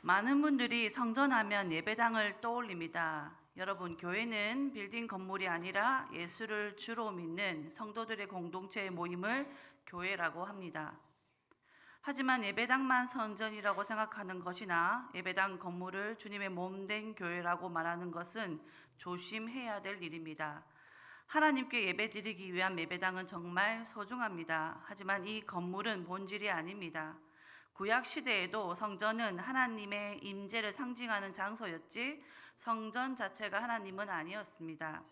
많은 분들이 성전하면 예배당을 떠올립니다. 여러분, 교회는 빌딩 건물이 아니라 예수를 주로 믿는 성도들의 공동체의 모임을 교회라고 합니다. 하지만 예배당만 성전이라고 생각하는 것이나 예배당 건물을 주님의 몸된 교회라고 말하는 것은 조심해야 될 일입니다. 하나님께 예배드리기 위한 예배당은 정말 소중합니다. 하지만 이 건물은 본질이 아닙니다. 구약 시대에도 성전은 하나님의 임재를 상징하는 장소였지 성전 자체가 하나님은 아니었습니다.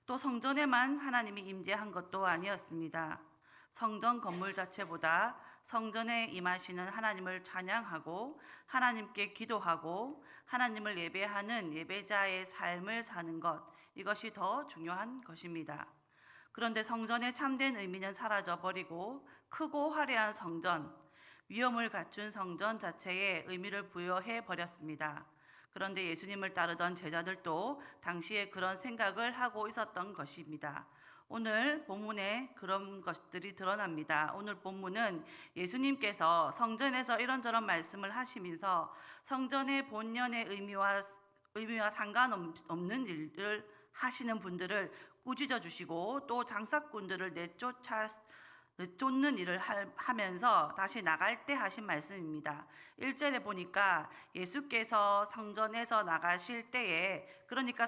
또 성전에만 하나님이 임재한 것도 아니었습니다. 성전 건물 자체보다 성전에 임하시는 하나님을 찬양하고 하나님께 기도하고 하나님을 예배하는 예배자의 삶을 사는 것, 이것이 더 중요한 것입니다. 그런데 성전의 참된 의미는 사라져버리고 크고 화려한 성전, 위엄을 갖춘 성전 자체에 의미를 부여해 버렸습니다. 그런데 예수님을 따르던 제자들도 당시에 그런 생각을 하고 있었던 것입니다. 오늘 본문에 그런 것들이 드러납니다. 오늘 본문은 예수님께서 성전에서 이런저런 말씀을 하시면서 성전의 본연의 의미와 상관없는 일을 하시는 분들을 꾸짖어 주시고 또 장사꾼들을 내쫓는 일을 하면서 다시 나갈 때 하신 말씀입니다. 1절에 보니까 예수께서 성전에서 나가실 때에, 그러니까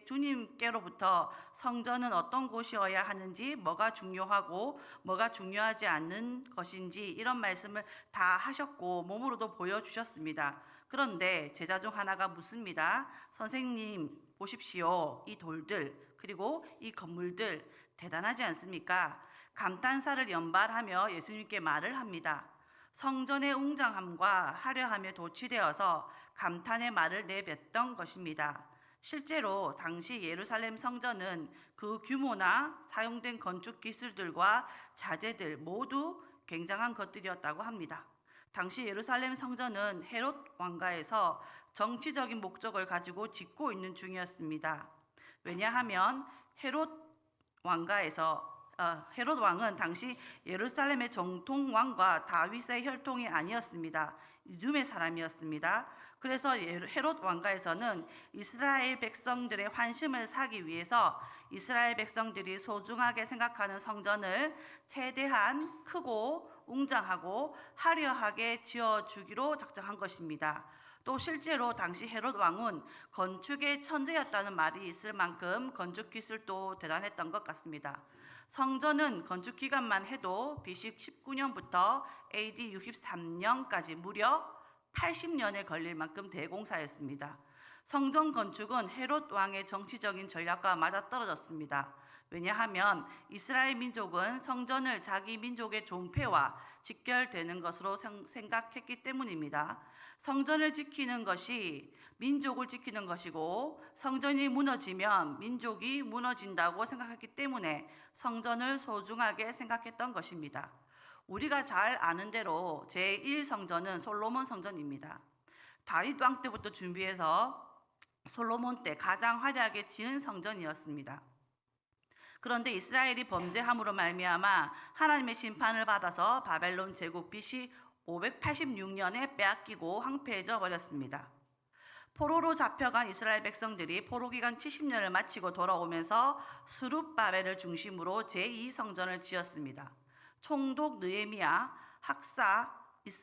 주님께로부터 성전은 어떤 곳이어야 하는지, 뭐가 중요하고 뭐가 중요하지 않는 것인지 이런 말씀을 다 하셨고 몸으로도 보여주셨습니다. 그런데 제자 중 하나가 묻습니다. 선생님, 보십시오. 이 돌들, 그리고 이 건물들 대단하지 않습니까? 감탄사를 연발하며 예수님께 말을 합니다. 성전의 웅장함과 화려함에 도취되어서 감탄의 말을 내뱉던 것입니다. 실제로 당시 예루살렘 성전은 그 규모나 사용된 건축 기술들과 자재들 모두 굉장한 것들이었다고 합니다. 당시 예루살렘 성전은 헤롯 왕가에서 정치적인 목적을 가지고 짓고 있는 중이었습니다. 왜냐하면 헤롯 왕은 당시 예루살렘의 정통 왕과 다윗의 혈통이 아니었습니다. 이둠의 사람이었습니다. 그래서 헤롯 왕가에서는 이스라엘 백성들의 환심을 사기 위해서 이스라엘 백성들이 소중하게 생각하는 성전을 최대한 크고 웅장하고 화려하게 지어주기로 작정한 것입니다. 또 실제로 당시 헤롯 왕은 건축의 천재였다는 말이 있을 만큼 건축 기술도 대단했던 것 같습니다. 성전은 건축 기간만 해도 BC 19년부터 AD 63년까지 무려 80년에 걸릴 만큼 대공사였습니다. 성전 건축은 헤롯 왕의 정치적인 전략과 맞아떨어졌습니다. 왜냐하면 이스라엘 민족은 성전을 자기 민족의 존폐와 직결되는 것으로 생각했기 때문입니다. 성전을 지키는 것이 민족을 지키는 것이고 성전이 무너지면 민족이 무너진다고 생각했기 때문에 성전을 소중하게 생각했던 것입니다. 우리가 잘 아는 대로 제1성전은 솔로몬 성전입니다. 다윗 왕 때부터 준비해서 솔로몬 때 가장 화려하게 지은 성전이었습니다. 그런데 이스라엘이 범죄함으로 말미암아 하나님의 심판을 받아서 바벨론 제국 BC 586년에 빼앗기고 황폐해져 버렸습니다. 포로로 잡혀간 이스라엘 백성들이 포로기간 70년을 마치고 돌아오면서 스룹바벨을 중심으로 제2성전을 지었습니다. 총독 느헤미야, 학사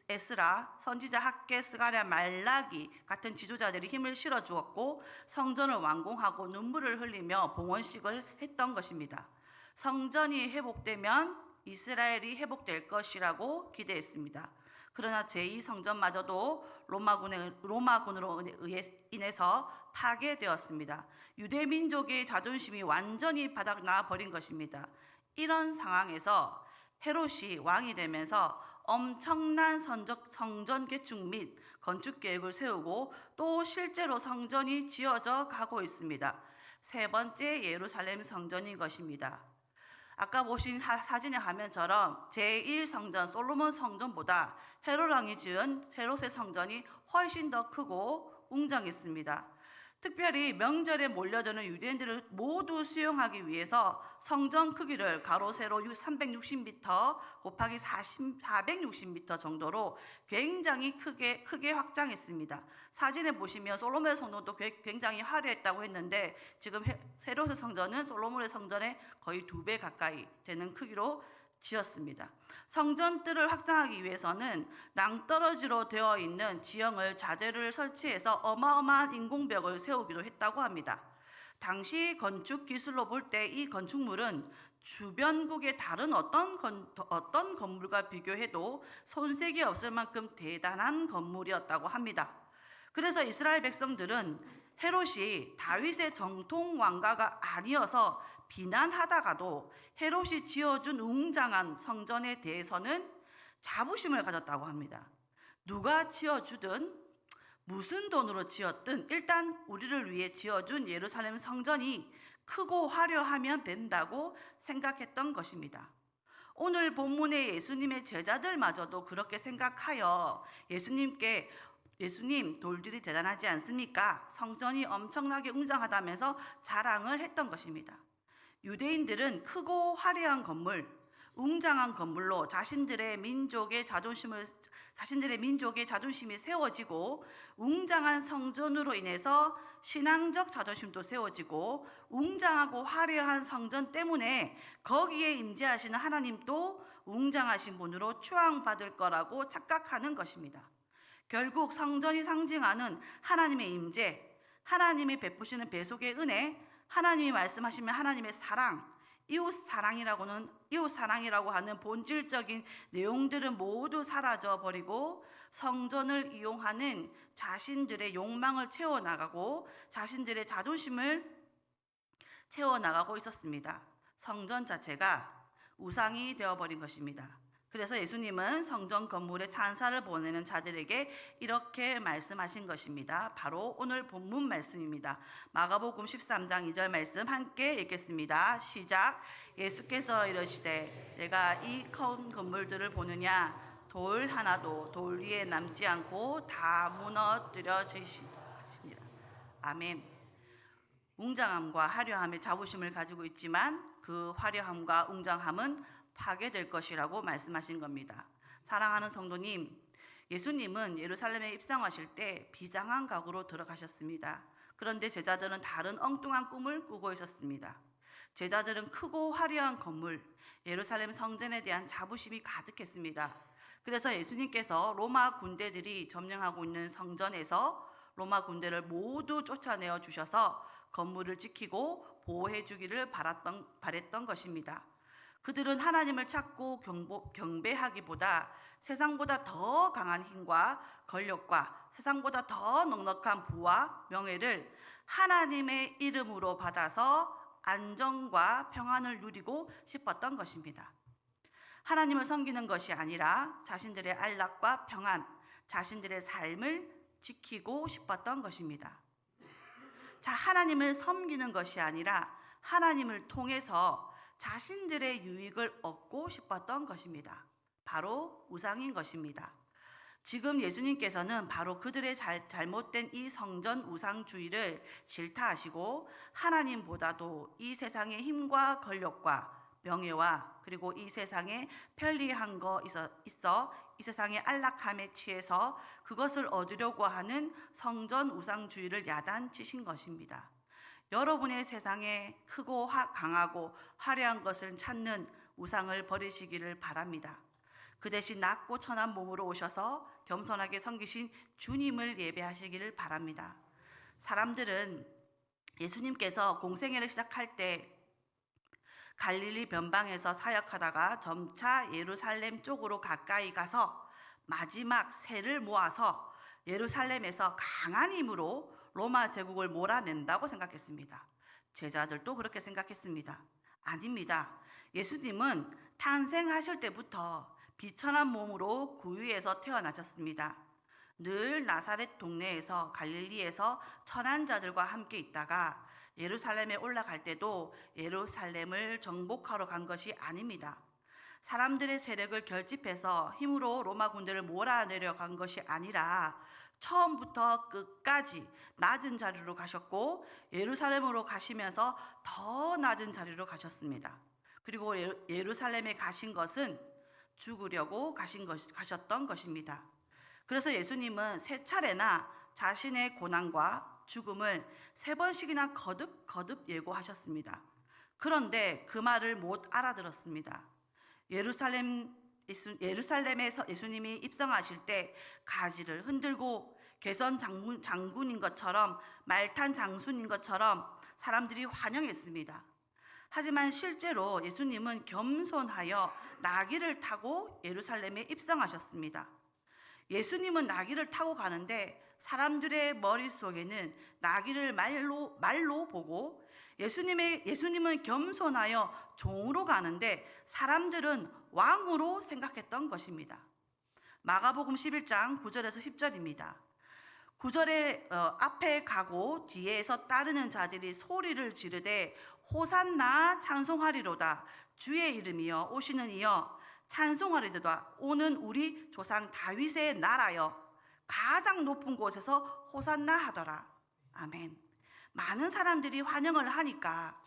에스라, 선지자 학개, 스가랴, 말라기 같은 지도자들이 힘을 실어 주었고 성전을 완공하고 눈물을 흘리며 봉헌식을 했던 것입니다. 성전이 회복되면 이스라엘이 회복될 것이라고 기대했습니다. 그러나 제2성전마저도 로마군으로 인해서 파괴되었습니다. 유대 민족의 자존심이 완전히 바닥나 버린 것입니다. 이런 상황에서 헤롯이 왕이 되면서 엄청난 성전 개축 및 건축 계획을 세우고 또 실제로 성전이 지어져 가고 있습니다. 세 번째 예루살렘 성전인 것입니다. 아까 보신 사진의 화면처럼 제1성전 솔로몬 성전보다 헤롯 왕이 지은 헤롯의 성전이 훨씬 더 크고 웅장했습니다. 특별히 명절에 몰려드는 유대인들을 모두 수용하기 위해서 성전 크기를 가로 세로 360m 곱하기 460m 정도로 굉장히 크게 확장했습니다. 사진에 보시면 솔로몬의 성전도 굉장히 화려했다고 했는데 지금 헤롯의 성전은 솔로몬의 성전의 거의 2배 가까이 되는 크기로 지었습니다. 성전 뜰을 확장하기 위해서는 낭떠러지로 되어 있는 지형을 자재를 설치해서 어마어마한 인공벽을 세우기도 했다고 합니다. 당시 건축 기술로 볼 때 이 건축물은 주변국의 다른 어떤 건물과 비교해도 손색이 없을 만큼 대단한 건물이었다고 합니다. 그래서 이스라엘 백성들은 헤롯이 다윗의 정통 왕가가 아니어서 비난하다가도 헤롯이 지어준 웅장한 성전에 대해서는 자부심을 가졌다고 합니다. 누가 지어주든 무슨 돈으로 지었든 일단 우리를 위해 지어준 예루살렘 성전이 크고 화려하면 된다고 생각했던 것입니다. 오늘 본문의 예수님의 제자들마저도 그렇게 생각하여 예수님 돌들이 대단하지 않습니까? 성전이 엄청나게 웅장하다면서 자랑을 했던 것입니다. 유대인들은 크고 화려한 건물, 웅장한 건물로 자신들의 민족의 자존심이 세워지고 웅장한 성전으로 인해서 신앙적 자존심도 세워지고 웅장하고 화려한 성전 때문에 거기에 임재하시는 하나님도 웅장하신 분으로 추앙받을 거라고 착각하는 것입니다. 결국 성전이 상징하는 하나님의 임재, 하나님이 베푸시는 배속의 은혜, 하나님이 말씀하시면 하나님의 사랑, 이웃 사랑이라고 하는 본질적인 내용들은 모두 사라져 버리고 성전을 이용하는 자신들의 욕망을 채워나가고 자신들의 자존심을 채워나가고 있었습니다. 성전 자체가 우상이 되어버린 것입니다. 그래서 예수님은 성전 건물에 찬사를 보내는 자들에게 이렇게 말씀하신 것입니다. 바로 오늘 본문 말씀입니다. 마가복음 13장 2절 말씀 함께 읽겠습니다. 시작. 예수께서 이르시되 내가 이 큰 건물들을 보느냐 돌 하나도 돌 위에 남지 않고 다 무너뜨려지시니라. 아멘. 웅장함과 화려함의 자부심을 가지고 있지만 그 화려함과 웅장함은 파괴될 것이라고 말씀하신 겁니다. 사랑하는 성도님, 예수님은 예루살렘에 입성하실 때 비장한 각오로 들어가셨습니다. 그런데 제자들은 다른 엉뚱한 꿈을 꾸고 있었습니다. 제자들은 크고 화려한 건물, 예루살렘 성전에 대한 자부심이 가득했습니다. 그래서 예수님께서 로마 군대들이 점령하고 있는 성전에서 로마 군대를 모두 쫓아내어 주셔서 건물을 지키고 보호해 주기를 바랬던 것입니다. 그들은 하나님을 찾고 경배하기보다 세상보다 더 강한 힘과 권력과 세상보다 더 넉넉한 부와 명예를 하나님의 이름으로 받아서 안정과 평안을 누리고 싶었던 것입니다. 하나님을 섬기는 것이 아니라 자신들의 안락과 평안, 자신들의 삶을 지키고 싶었던 것입니다. 자, 하나님을 섬기는 것이 아니라 하나님을 통해서 자신들의 유익을 얻고 싶었던 것입니다. 바로 우상인 것입니다. 지금 예수님께서는 바로 그들의 잘못된 이 성전 우상주의를 질타하시고 하나님보다도 이 세상의 힘과 권력과 명예와 그리고 이 세상에 편리한 거 있어 이 세상의 안락함에 취해서 그것을 얻으려고 하는 성전 우상주의를 야단치신 것입니다. 여러분의 세상에 크고 강하고 화려한 것을 찾는 우상을 버리시기를 바랍니다. 그 대신 낮고 천한 몸으로 오셔서 겸손하게 섬기신 주님을 예배하시기를 바랍니다. 사람들은 예수님께서 공생애를 시작할 때 갈릴리 변방에서 사역하다가 점차 예루살렘 쪽으로 가까이 가서 마지막 세를 모아서 예루살렘에서 강한 힘으로 로마 제국을 몰아낸다고 생각했습니다. 제자들도 그렇게 생각했습니다. 아닙니다. 예수님은 탄생하실 때부터 비천한 몸으로 구유에서 태어나셨습니다. 늘 나사렛 동네에서 갈릴리에서 천한 자들과 함께 있다가 예루살렘에 올라갈 때도 예루살렘을 정복하러 간 것이 아닙니다. 사람들의 세력을 결집해서 힘으로 로마 군대를 몰아내려 간 것이 아니라 처음부터 끝까지 낮은 자리로 가셨고 예루살렘으로 가시면서 더 낮은 자리로 가셨습니다. 그리고 예루살렘에 가신 것은 죽으려고 가셨던 것입니다. 그래서 예수님은 세 차례나 자신의 고난과 죽음을 3번씩이나 거듭 예고하셨습니다. 그런데 그 말을 못 알아들었습니다. 예루살렘에서 예수님이 입성하실 때 가지를 흔들고 개선 장군인 것처럼 말탄 장수인 것처럼 사람들이 환영했습니다. 하지만 실제로 예수님은 겸손하여 나귀를 타고 예루살렘에 입성하셨습니다. 예수님은 나귀를 타고 가는데 사람들의 머릿속에는 나귀를 말로 보고 예수님은 겸손하여 종으로 가는데 사람들은 왕으로 생각했던 것입니다. 마가복음 11장 9절에서 10절입니다. 9절에 앞에 가고 뒤에서 따르는 자들이 소리를 지르되 호산나 찬송하리로다. 주의 이름이여 오시는 이여 찬송하리로다. 오는 우리 조상 다윗의 나라여 가장 높은 곳에서 호산나 하더라. 아멘. 많은 사람들이 환영을 하니까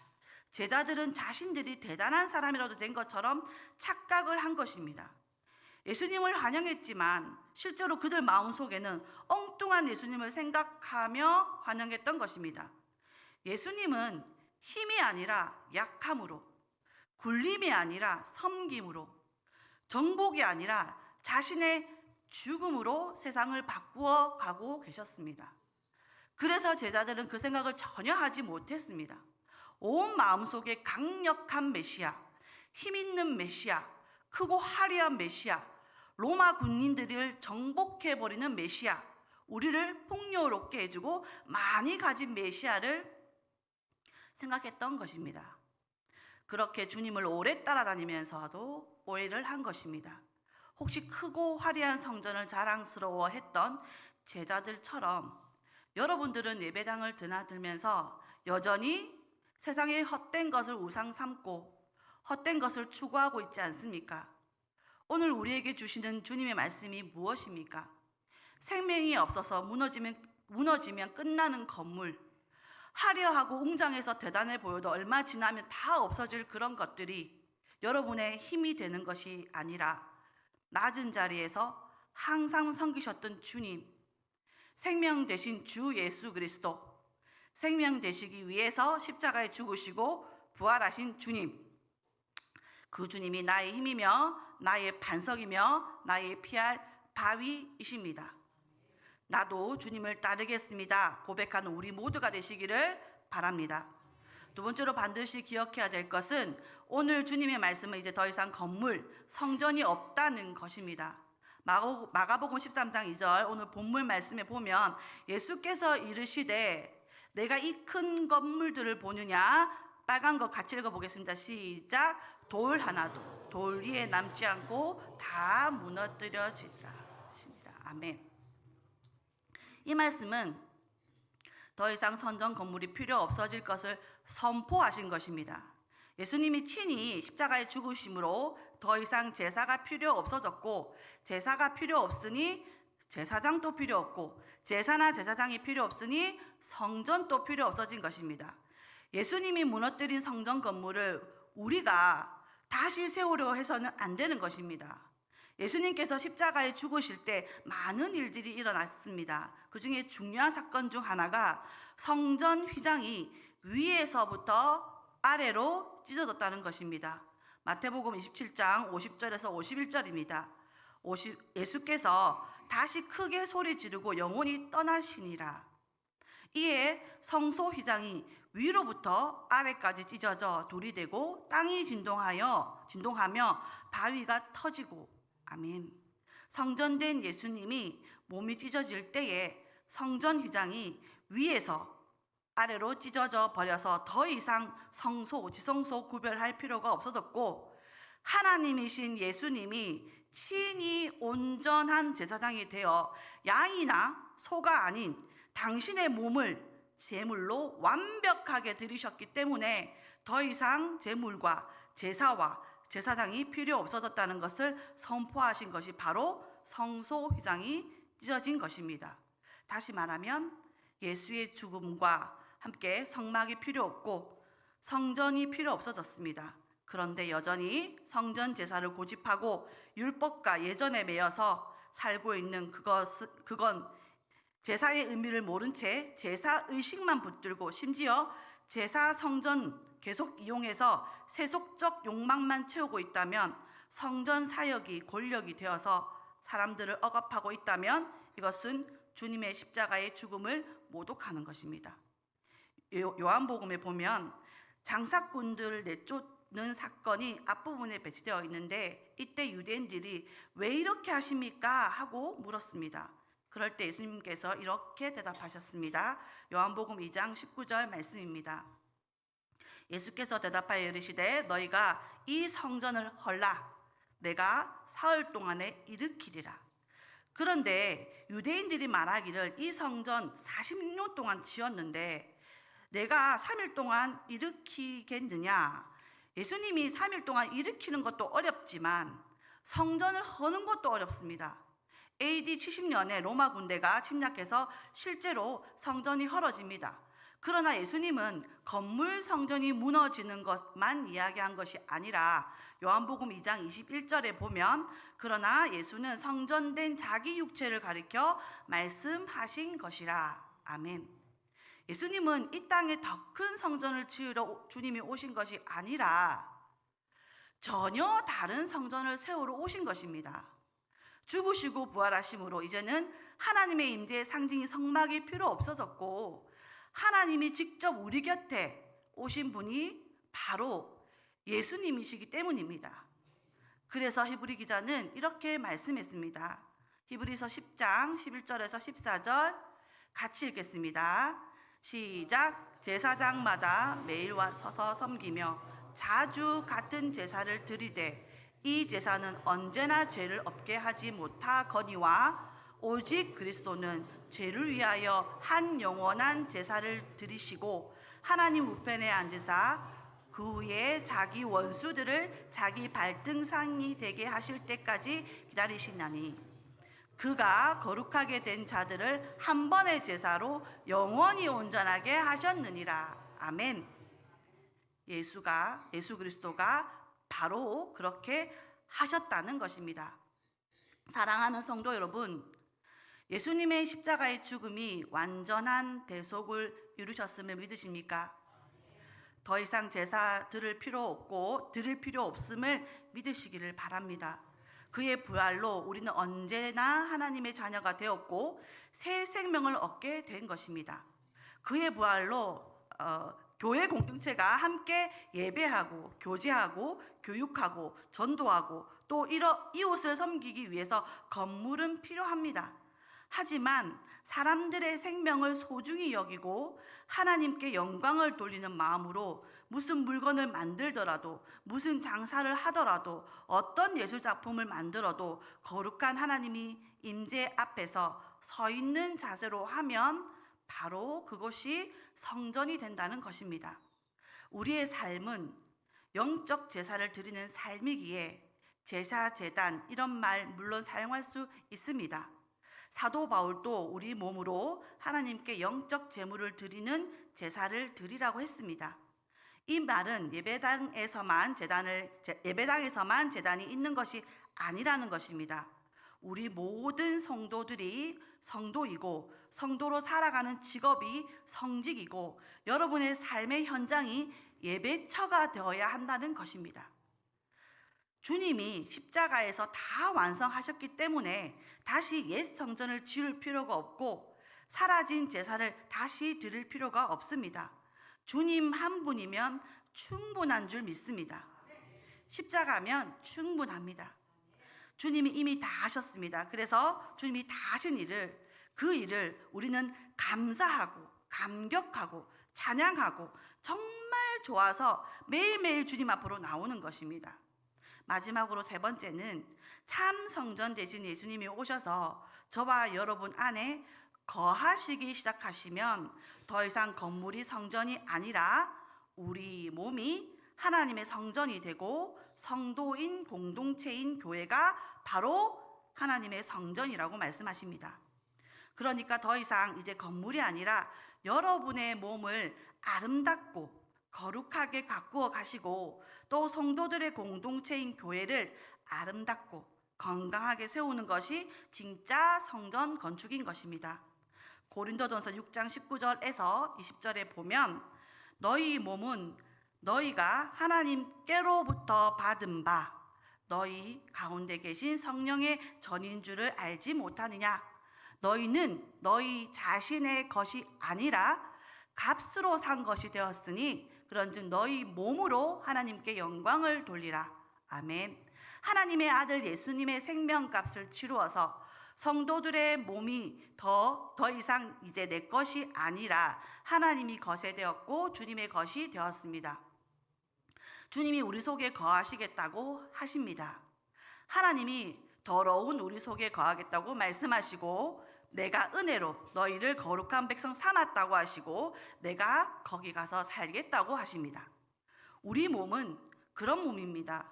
제자들은 자신들이 대단한 사람이라도 된 것처럼 착각을 한 것입니다. 예수님을 환영했지만 실제로 그들 마음속에는 엉뚱한 예수님을 생각하며 환영했던 것입니다. 예수님은 힘이 아니라 약함으로, 굴림이 아니라 섬김으로, 정복이 아니라 자신의 죽음으로 세상을 바꾸어 가고 계셨습니다. 그래서 제자들은 그 생각을 전혀 하지 못했습니다. 온 마음속에 강력한 메시아, 힘있는 메시아, 크고 화려한 메시아, 로마 군인들을 정복해버리는 메시아, 우리를 풍요롭게 해주고 많이 가진 메시아를 생각했던 것입니다. 그렇게 주님을 오래 따라다니면서도 오해를 한 것입니다. 혹시 크고 화려한 성전을 자랑스러워했던 제자들처럼 여러분들은 예배당을 드나들면서 여전히 세상의 헛된 것을 우상 삼고 헛된 것을 추구하고 있지 않습니까? 오늘 우리에게 주시는 주님의 말씀이 무엇입니까? 생명이 없어서 무너지면 끝나는 건물, 화려하고 웅장해서 대단해 보여도 얼마 지나면 다 없어질 그런 것들이 여러분의 힘이 되는 것이 아니라 낮은 자리에서 항상 섬기셨던 주님, 생명 되신 주 예수 그리스도, 생명 되시기 위해서 십자가에 죽으시고 부활하신 주님, 그 주님이 나의 힘이며 나의 반석이며 나의 피할 바위이십니다. 나도 주님을 따르겠습니다 고백하는 우리 모두가 되시기를 바랍니다. 두 번째로 반드시 기억해야 될 것은 오늘 주님의 말씀은 이제 더 이상 건물, 성전이 없다는 것입니다. 마가복음 13장 2절 오늘 본문 말씀에 보면 예수께서 이르시되 내가 이 큰 건물들을 보느냐, 빨간 거 같이 읽어보겠습니다. 시작. 돌 하나도 돌 위에 남지 않고 다 무너뜨려지리라. 아멘. 이 말씀은 더 이상 성전 건물이 필요 없어질 것을 선포하신 것입니다. 예수님이 친히 십자가에 죽으심으로 더 이상 제사가 필요 없어졌고, 제사가 필요 없으니 제사장도 필요 없고, 제사나 제사장이 필요 없으니 성전도 필요 없어진 것입니다. 예수님이 무너뜨린 성전 건물을 우리가 다시 세우려 해서는 안 되는 것입니다. 예수님께서 십자가에 죽으실 때 많은 일들이 일어났습니다. 그 중에 중요한 사건 중 하나가 성전 휘장이 위에서부터 아래로 찢어졌다는 것입니다. 마태복음 27장 50절에서 51절입니다. 예수께서 다시 크게 소리 지르고 영원히 떠나시니라. 이에 성소 휘장이 위로부터 아래까지 찢어져 돌이 되고 땅이 진동하며 바위가 터지고, 아멘. 성전된 예수님이 몸이 찢어질 때에 성전 휘장이 위에서 아래로 찢어져 버려서 더 이상 성소, 지성소 구별할 필요가 없어졌고, 하나님이신 예수님이 친히 온전한 제사장이 되어 양이나 소가 아닌 당신의 몸을 제물로 완벽하게 드리셨기 때문에 더 이상 제물과 제사와 제사장이 필요 없어졌다는 것을 선포하신 것이 바로 성소 휘장이 찢어진 것입니다. 다시 말하면 예수의 죽음과 함께 성막이 필요 없고 성전이 필요 없어졌습니다. 그런데 여전히 성전 제사를 고집하고 율법과 예전에 매여서 살고 있는 그건 제사의 의미를 모른 채 제사 의식만 붙들고 심지어 제사 성전 계속 이용해서 세속적 욕망만 채우고 있다면, 성전 사역이 권력이 되어서 사람들을 억압하고 있다면 이것은 주님의 십자가의 죽음을 모독하는 것입니다. 요한복음에 보면 장사꾼들을 내쫓는 사건이 앞부분에 배치되어 있는데, 이때 유대인들이 왜 이렇게 하십니까? 하고 물었습니다. 그럴 때 예수님께서 이렇게 대답하셨습니다. 요한복음 2장 19절 말씀입니다. 예수께서 대답하여 이르시되 너희가 이 성전을 헐라 내가 사흘 동안에 일으키리라. 그런데 유대인들이 말하기를 이 성전 40년 동안 지었는데 내가 3일 동안 일으키겠느냐? 예수님이 3일 동안 일으키는 것도 어렵지만 성전을 허는 것도 어렵습니다. AD 70년에 로마 군대가 침략해서 실제로 성전이 헐어집니다. 그러나 예수님은 건물 성전이 무너지는 것만 이야기한 것이 아니라 요한복음 2장 21절에 보면 그러나 예수는 성전된 자기 육체를 가리켜 말씀하신 것이라. 아멘. 예수님은 이 땅에 더 큰 성전을 지으러 주님이 오신 것이 아니라 전혀 다른 성전을 세우러 오신 것입니다. 죽으시고 부활하심으로 이제는 하나님의 임재의 상징이 성막이 필요 없어졌고 하나님이 직접 우리 곁에 오신 분이 바로 예수님이시기 때문입니다. 그래서 히브리 기자는 이렇게 말씀했습니다. 히브리서 10장 11절에서 14절 같이 읽겠습니다. 시작. 제사장마다 매일 서서 섬기며 자주 같은 제사를 드리되 이 제사는 언제나 죄를 없게 하지 못하거니와 오직 그리스도는 죄를 위하여 한 영원한 제사를 드리시고 하나님 우편에 앉으사 그 후에 자기 원수들을 자기 발등상이 되게 하실 때까지 기다리시나니 그가 거룩하게 된 자들을 한 번의 제사로 영원히 온전하게 하셨느니라. 아멘. 예수 그리스도가 바로 그렇게 하셨다는 것입니다. 사랑하는 성도 여러분, 예수님의 십자가의 죽음이 완전한 대속을 이루셨음을 믿으십니까? 더 이상 제사 드릴 필요 없음을 믿으시기를 바랍니다. 그의 부활로 우리는 언제나 하나님의 자녀가 되었고 새 생명을 얻게 된 것입니다. 그의 부활로 교회 공동체가 함께 예배하고 교제하고 교육하고 전도하고 또 이웃을 섬기기 위해서 건물은 필요합니다. 하지만 사람들의 생명을 소중히 여기고 하나님께 영광을 돌리는 마음으로 무슨 물건을 만들더라도 무슨 장사를 하더라도 어떤 예술작품을 만들어도 거룩한 하나님이 임재 앞에서 서 있는 자세로 하면 바로 그것이 성전이 된다는 것입니다. 우리의 삶은 영적 제사를 드리는 삶이기에 제사, 제단 이런 말 물론 사용할 수 있습니다. 사도 바울도 우리 몸으로 하나님께 영적 제물을 드리는 제사를 드리라고 했습니다. 이 말은 예배당에서만 제단이 있는 것이 아니라는 것입니다. 우리 모든 성도들이 성도이고 성도로 살아가는 직업이 성직이고 여러분의 삶의 현장이 예배처가 되어야 한다는 것입니다. 주님이 십자가에서 다 완성하셨기 때문에 다시 옛 성전을 지을 필요가 없고 사라진 제사를 다시 드릴 필요가 없습니다. 주님 한 분이면 충분한 줄 믿습니다. 십자가면 충분합니다. 주님이 이미 다 하셨습니다. 그래서 주님이 다 하신 그 일을 우리는 감사하고 감격하고 찬양하고 정말 좋아서 매일매일 주님 앞으로 나오는 것입니다. 마지막으로 세 번째는 참 성전 대신 예수님이 오셔서 저와 여러분 안에 거하시기 시작하시면 더 이상 건물이 성전이 아니라 우리 몸이 하나님의 성전이 되고 성도인 공동체인 교회가 바로 하나님의 성전이라고 말씀하십니다. 그러니까 더 이상 이제 건물이 아니라 여러분의 몸을 아름답고 거룩하게 가꾸어 가시고 또 성도들의 공동체인 교회를 아름답고 건강하게 세우는 것이 진짜 성전 건축인 것입니다. 고린도전서 6장 19절에서 20절에 보면 너희 몸은 너희가 하나님께로부터 받은 바 너희 가운데 계신 성령의 전인 줄을 알지 못하느냐. 너희는 너희 자신의 것이 아니라 값으로 산 것이 되었으니 그런즉 너희 몸으로 하나님께 영광을 돌리라. 아멘. 하나님의 아들 예수님의 생명값을 치루어서 성도들의 몸이 더 이상 이제 내 것이 아니라 하나님이 것이 되었고 주님의 것이 되었습니다. 주님이 우리 속에 거하시겠다고 하십니다. 하나님이 더러운 우리 속에 거하겠다고 말씀하시고 내가 은혜로 너희를 거룩한 백성 삼았다고 하시고 내가 거기 가서 살겠다고 하십니다. 우리 몸은 그런 몸입니다.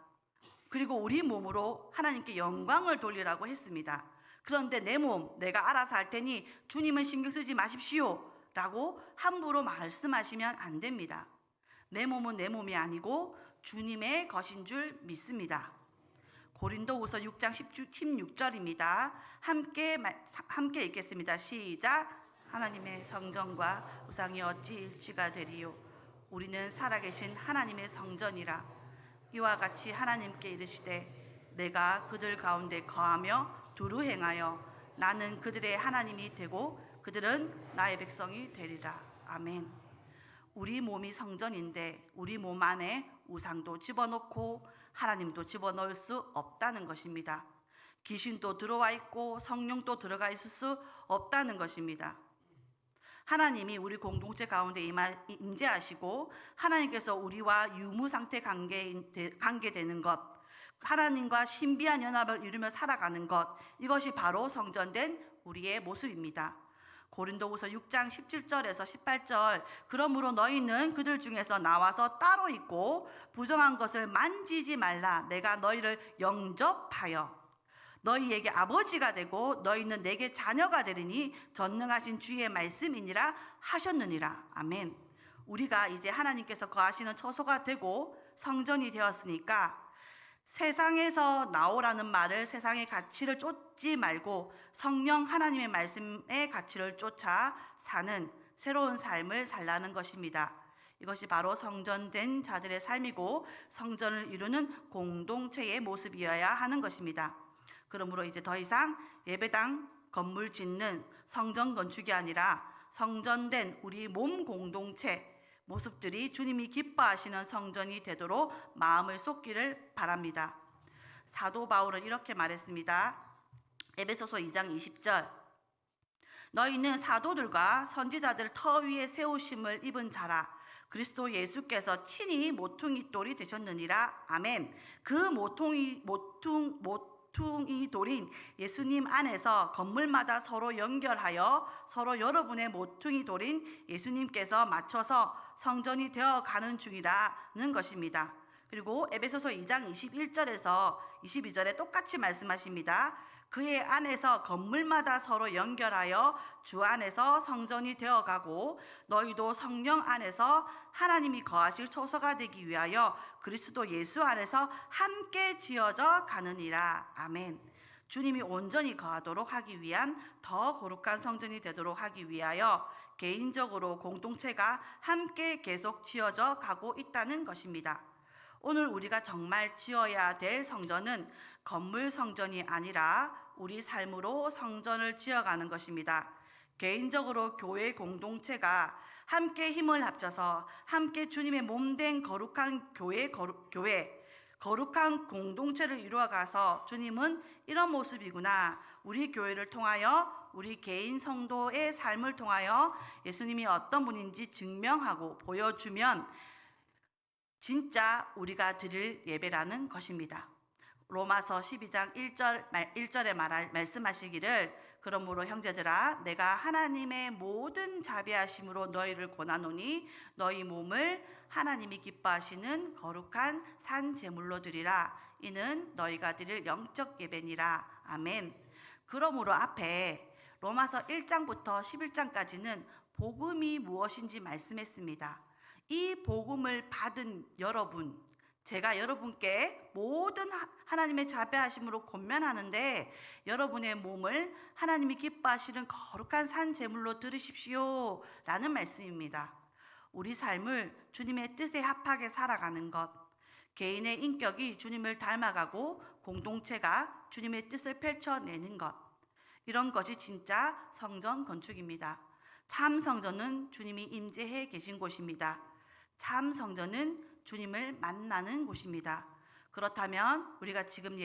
그리고 우리 몸으로 하나님께 영광을 돌리라고 했습니다. 그런데 내 몸 내가 알아서 할 테니 주님은 신경 쓰지 마십시오 라고 함부로 말씀하시면 안 됩니다. 내 몸은 내 몸이 아니고 주님의 것인 줄 믿습니다. 고린도후서 6장 16절입니다. 함께 읽겠습니다. 시작. 하나님의 성전과 우상이 어찌 일치가 되리요. 우리는 살아계신 하나님의 성전이라. 이와 같이 하나님께 이르시되 내가 그들 가운데 거하며 두루 행하여 나는 그들의 하나님이 되고 그들은 나의 백성이 되리라. 아멘. 우리 몸이 성전인데 우리 몸 안에 우상도 집어넣고 하나님도 집어넣을 수 없다는 것입니다. 귀신도 들어와 있고 성령도 들어가 있을 수 없다는 것입니다. 하나님이 우리 공동체 가운데 임재하시고 하나님께서 우리와 유무상태 관계되는 것, 하나님과 신비한 연합을 이루며 살아가는 것, 이것이 바로 성전된 우리의 모습입니다. 고린도후서 6장 17절에서 18절 그러므로 너희는 그들 중에서 나와서 따로 있고 부정한 것을 만지지 말라. 내가 너희를 영접하여 너희에게 아버지가 되고 너희는 내게 자녀가 되리니 전능하신 주의 말씀이니라 하셨느니라. 아멘. 우리가 이제 하나님께서 거하시는 처소가 되고 성전이 되었으니까 세상에서 나오라는 말을 세상의 가치를 쫓지 말고 성령 하나님의 말씀의 가치를 쫓아 사는 새로운 삶을 살라는 것입니다. 이것이 바로 성전된 자들의 삶이고 성전을 이루는 공동체의 모습이어야 하는 것입니다. 그러므로 이제 더 이상 예배당 건물 짓는 성전 건축이 아니라 성전된 우리 몸 공동체 모습들이 주님이 기뻐하시는 성전이 되도록 마음을 쏟기를 바랍니다. 사도 바울은 이렇게 말했습니다. 에베소서 2장 20절 너희는 사도들과 선지자들 터 위에 세우심을 입은 자라. 그리스도 예수께서 친히 모퉁이 돌이 되셨느니라. 아멘. 그 모퉁이 돌인 예수님 안에서 건물마다 서로 연결하여 서로 여러분의 모퉁이 돌인 예수님께서 맞춰서 성전이 되어 가는 중이라는 것입니다. 그리고 에베소서 2장 21절에서 22절에 똑같이 말씀하십니다. 그의 안에서 건물마다 서로 연결하여 주 안에서 성전이 되어가고 너희도 성령 안에서 하나님이 거하실 처소가 되기 위하여 그리스도 예수 안에서 함께 지어져 가느니라. 아멘. 주님이 온전히 거하도록 하기 위한 더 거룩한 성전이 되도록 하기 위하여 개인적으로 공동체가 함께 계속 지어져 가고 있다는 것입니다. 오늘 우리가 정말 지어야 될 성전은 건물 성전이 아니라 우리 삶으로 성전을 지어가는 것입니다. 개인적으로 교회 공동체가 함께 힘을 합쳐서 함께 주님의 몸된 거룩한 교회 거룩한 공동체를 이루어가서 주님은 이런 모습이구나. 우리 교회를 통하여 우리 개인 성도의 삶을 통하여 예수님이 어떤 분인지 증명하고 보여주면 진짜 우리가 드릴 예배라는 것입니다. 로마서 12장 1절에 말씀하시기를 그러므로 형제들아 내가 하나님의 모든 자비하심으로 너희를 권하노니 너희 몸을 하나님이 기뻐하시는 거룩한 산 제물로 드리라. 이는 너희가 드릴 영적 예배니라. 아멘. 그러므로 앞에 로마서 1장부터 11장까지는 복음이 무엇인지 말씀했습니다. 이 복음을 받은 여러분, 제가 여러분께 모든 하나님의 자비하심으로 권면하는데 여러분의 몸을 하나님이 기뻐하시는 거룩한 산 제물로 드리십시오 라는 말씀입니다. 우리 삶을 주님의 뜻에 합하게 살아가는 것, 개인의 인격이 주님을 닮아가고 공동체가 주님의 뜻을 펼쳐내는 것, 이런 것이 진짜 성전 건축입니다. 참 성전은 주님이 임재해 계신 곳입니다. 참 성전은 주님을 만나는 곳입니다. 그렇다면 우리가 지금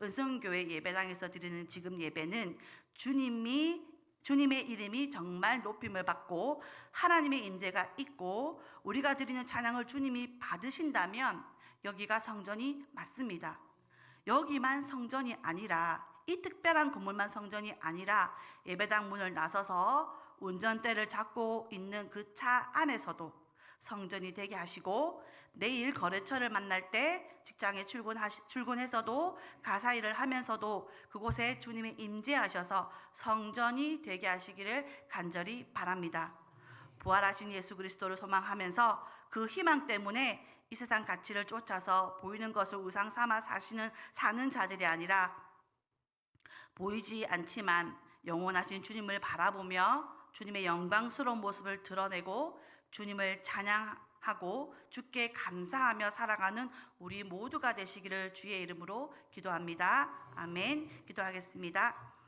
은성교회 예배당에서 드리는 지금 예배는 주님의 이름이 정말 높임을 받고 하나님의 임재가 있고 우리가 드리는 찬양을 주님이 받으신다면 여기가 성전이 맞습니다. 여기만 성전이 아니라, 이 특별한 건물만 성전이 아니라 예배당 문을 나서서 운전대를 잡고 있는 그 차 안에서도 성전이 되게 하시고, 내일 거래처를 만날 때 직장에 출근해서도 가사일을 하면서도 그곳에 주님이 임재하셔서 성전이 되게 하시기를 간절히 바랍니다. 부활하신 예수 그리스도를 소망하면서 그 희망 때문에 이 세상 가치를 쫓아서 보이는 것을 우상 삼아 사는 자들이 아니라, 보이지 않지만 영원하신 주님을 바라보며 주님의 영광스러운 모습을 드러내고 주님을 찬양하고 주께 감사하며 살아가는 우리 모두가 되시기를 주의 이름으로 기도합니다. 아멘. 기도하겠습니다.